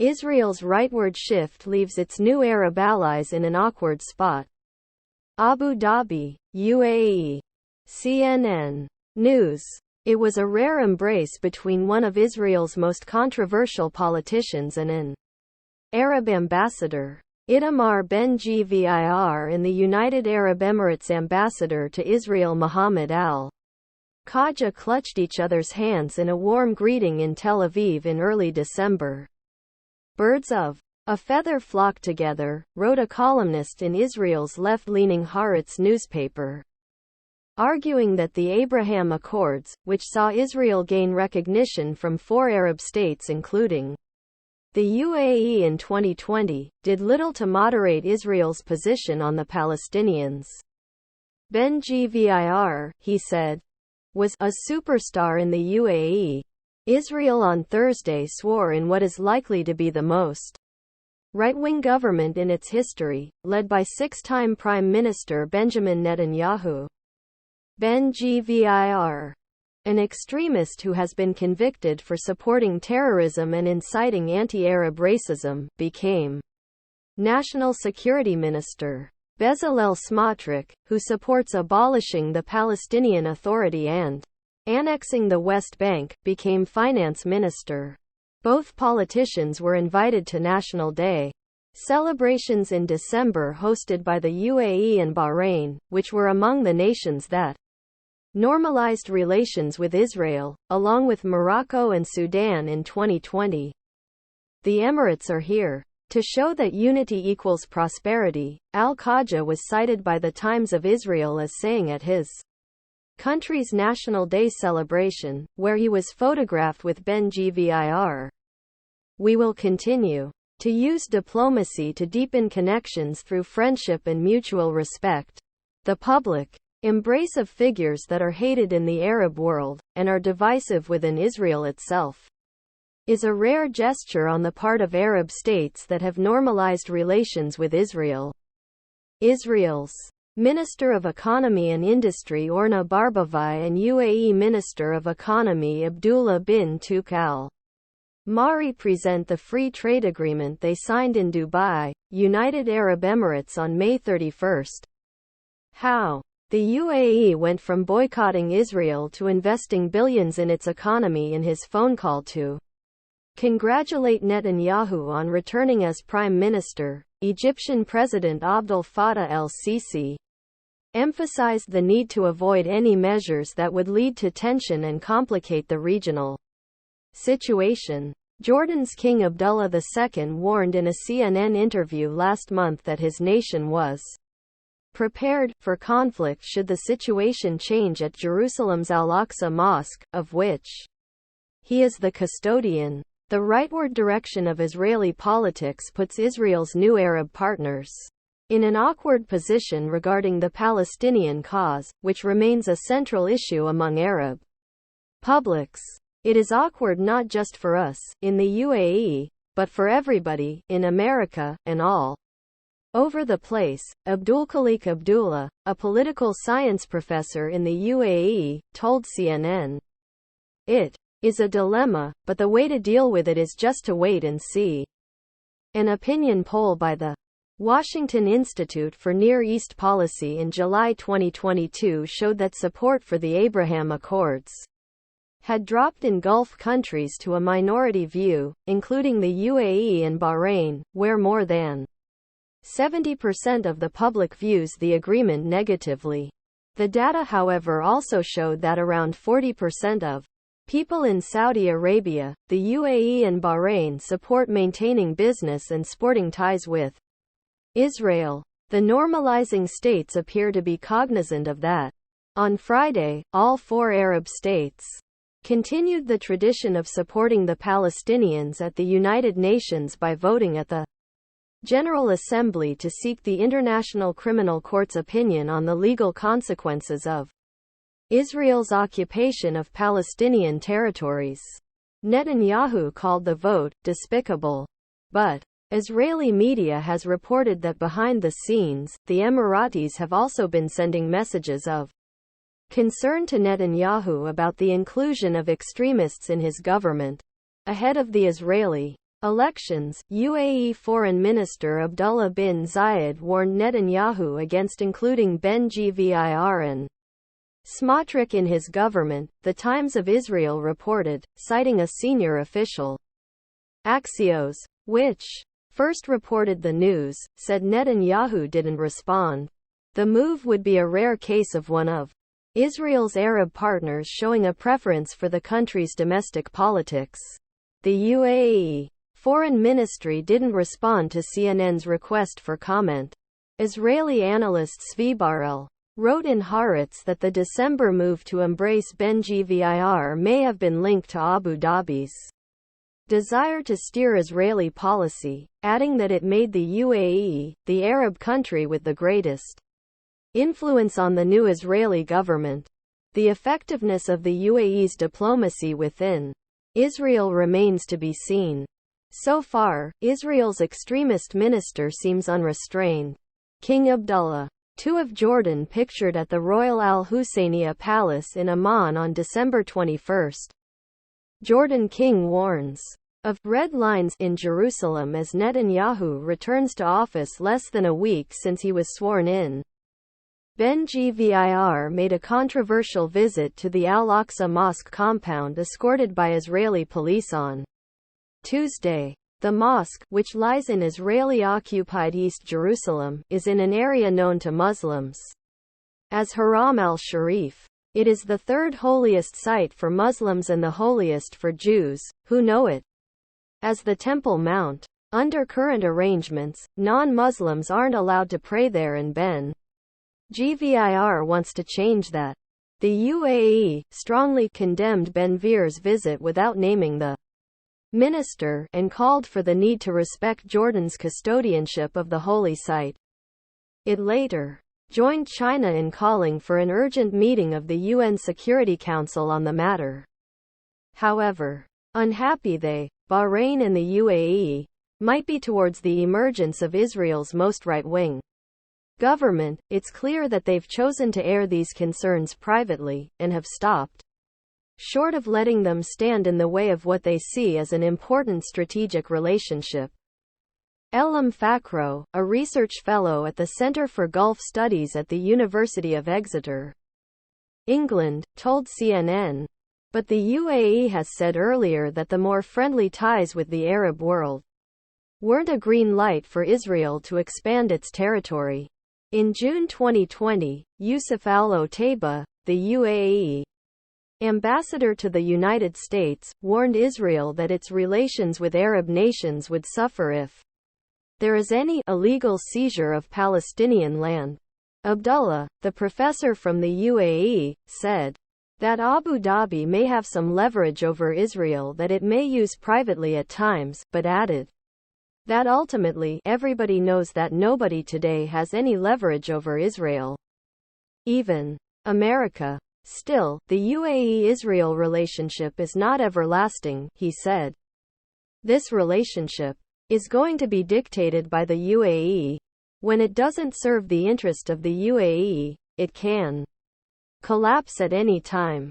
Israel's rightward shift leaves its new Arab allies in an awkward spot. Abu Dhabi, UAE. CNN News. It was a rare embrace between one of Israel's most controversial politicians and an Arab ambassador. Itamar Ben Gvir and the United Arab Emirates Ambassador to Israel Mohamed Al Khaja clutched each other's hands in a warm greeting in Tel Aviv in early December. Birds of a feather flock together, wrote a columnist in Israel's left-leaning Haaretz newspaper, arguing that the Abraham Accords, which saw Israel gain recognition from 4 Arab states including the UAE in 2020, did little to moderate Israel's position on the Palestinians. Ben Gvir, he said, was a superstar in the UAE. Israel on Thursday swore in what is likely to be the most right-wing government in its history, led by 6-time Prime Minister Benjamin Netanyahu. Ben Gvir, an extremist who has been convicted for supporting terrorism and inciting anti-Arab racism, became National Security Minister. Bezalel Smotrich, who supports abolishing the Palestinian Authority and annexing the West Bank, became Finance Minister. Both politicians were invited to National Day celebrations in December hosted by the UAE and Bahrain, which were among the nations that normalized relations with Israel, along with Morocco and Sudan in 2020. The Emirates are here to show that unity equals prosperity. Al Khaja was cited by the Times of Israel as saying at his country's National Day celebration, where he was photographed with Ben Gvir, "We will continue to use diplomacy to deepen connections through friendship and mutual respect. The public embrace of figures that are hated in the Arab world, and are divisive within Israel itself, is a rare gesture on the part of Arab states that have normalized relations with Israel." Israel's Minister of Economy and Industry Orna Barbavai and UAE Minister of Economy Abdullah bin Tuq Al Mahri present the free trade agreement they signed in Dubai, United Arab Emirates on May 31. How the UAE went from boycotting Israel to investing billions in its economy in his phone call to congratulate Netanyahu on returning as Prime Minister. Egyptian President Abdel Fattah el-Sisi emphasized the need to avoid any measures that would lead to tension and complicate the regional situation. Jordan's King Abdullah II warned in a CNN interview last month that his nation was prepared for conflict should the situation change at Jerusalem's Al-Aqsa Mosque, of which he is the custodian. The rightward direction of Israeli politics puts Israel's new Arab partners in an awkward position regarding the Palestinian cause, which remains a central issue among Arab publics. It is awkward not just for us, in the UAE, but for everybody, in America, and all over the place. Abdulkhalik Abdullah, a political science professor in the UAE, told CNN, "It is a dilemma, but the way to deal with it is just to wait and see." An opinion poll by the Washington Institute for Near East Policy in July 2022 showed that support for the Abraham Accords had dropped in Gulf countries to a minority view, including the UAE and Bahrain, where more than 70% of the public views the agreement negatively. The data, however, also showed that around 40% of people in Saudi Arabia, the UAE and Bahrain support maintaining business and sporting ties with Israel. The normalizing states appear to be cognizant of that. On Friday, all 4 Arab states continued the tradition of supporting the Palestinians at the United Nations by voting at the General Assembly to seek the International Criminal Court's opinion on the legal consequences of Israel's occupation of Palestinian territories. Netanyahu called the vote despicable, but Israeli media has reported that behind the scenes, the Emiratis have also been sending messages of concern to Netanyahu about the inclusion of extremists in his government. Ahead of the Israeli elections, UAE Foreign Minister Abdullah bin Zayed warned Netanyahu against including Ben Gvir and Smotrich in his government, The Times of Israel reported, citing a senior official. Axios, which first reported the news, said Netanyahu didn't respond. The move would be a rare case of one of Israel's Arab partners showing a preference for the country's domestic politics. The UAE Foreign Ministry didn't respond to CNN's request for comment. Israeli analyst Zvi Barel wrote in Haaretz that the December move to embrace Ben Gvir may have been linked to Abu Dhabi's desire to steer Israeli policy, adding that it made the UAE the Arab country with the greatest influence on the new Israeli government. The effectiveness of the UAE's diplomacy within Israel remains to be seen. So far, Israel's extremist minister seems unrestrained. King Abdullah II of Jordan pictured at the Royal Al Husseiniya Palace in Amman on December 21. Jordan king warns of red lines in Jerusalem as Netanyahu returns to office less than a week since he was sworn in. Ben Gvir made a controversial visit to the Al-Aqsa Mosque compound escorted by Israeli police on Tuesday. The mosque, which lies in Israeli-occupied East Jerusalem, is in an area known to Muslims as Haram al-Sharif. It is the third holiest site for Muslims and the holiest for Jews, who know it as the Temple Mount. Under current arrangements, non-Muslims aren't allowed to pray there, and Ben Gvir wants to change that. The UAE strongly condemned Ben Gvir's visit without naming the minister, and called for the need to respect Jordan's custodianship of the holy site. It later joined China in calling for an urgent meeting of the UN Security Council on the matter. However, unhappy they, Bahrain and the UAE, might be towards the emergence of Israel's most right-wing government, it's clear that they've chosen to air these concerns privately, and have stopped short of letting them stand in the way of what they see as an important strategic relationship. Elam Fakhro, a research fellow at the Centre for Gulf Studies at the University of Exeter, England, told CNN. But the UAE has said earlier that the more friendly ties with the Arab world weren't a green light for Israel to expand its territory. In June 2020, Yusuf Al-Otaiba, the UAE ambassador to the United States, warned Israel that its relations with Arab nations would suffer if there is any illegal seizure of Palestinian land. Abdullah, the professor from the UAE, said that Abu Dhabi may have some leverage over Israel that it may use privately at times, but added that ultimately, everybody knows that nobody today has any leverage over Israel. Even America. Still, the UAE-Israel relationship is not everlasting, he said. This relationship is going to be dictated by the UAE. When it doesn't serve the interest of the UAE, it can collapse at any time.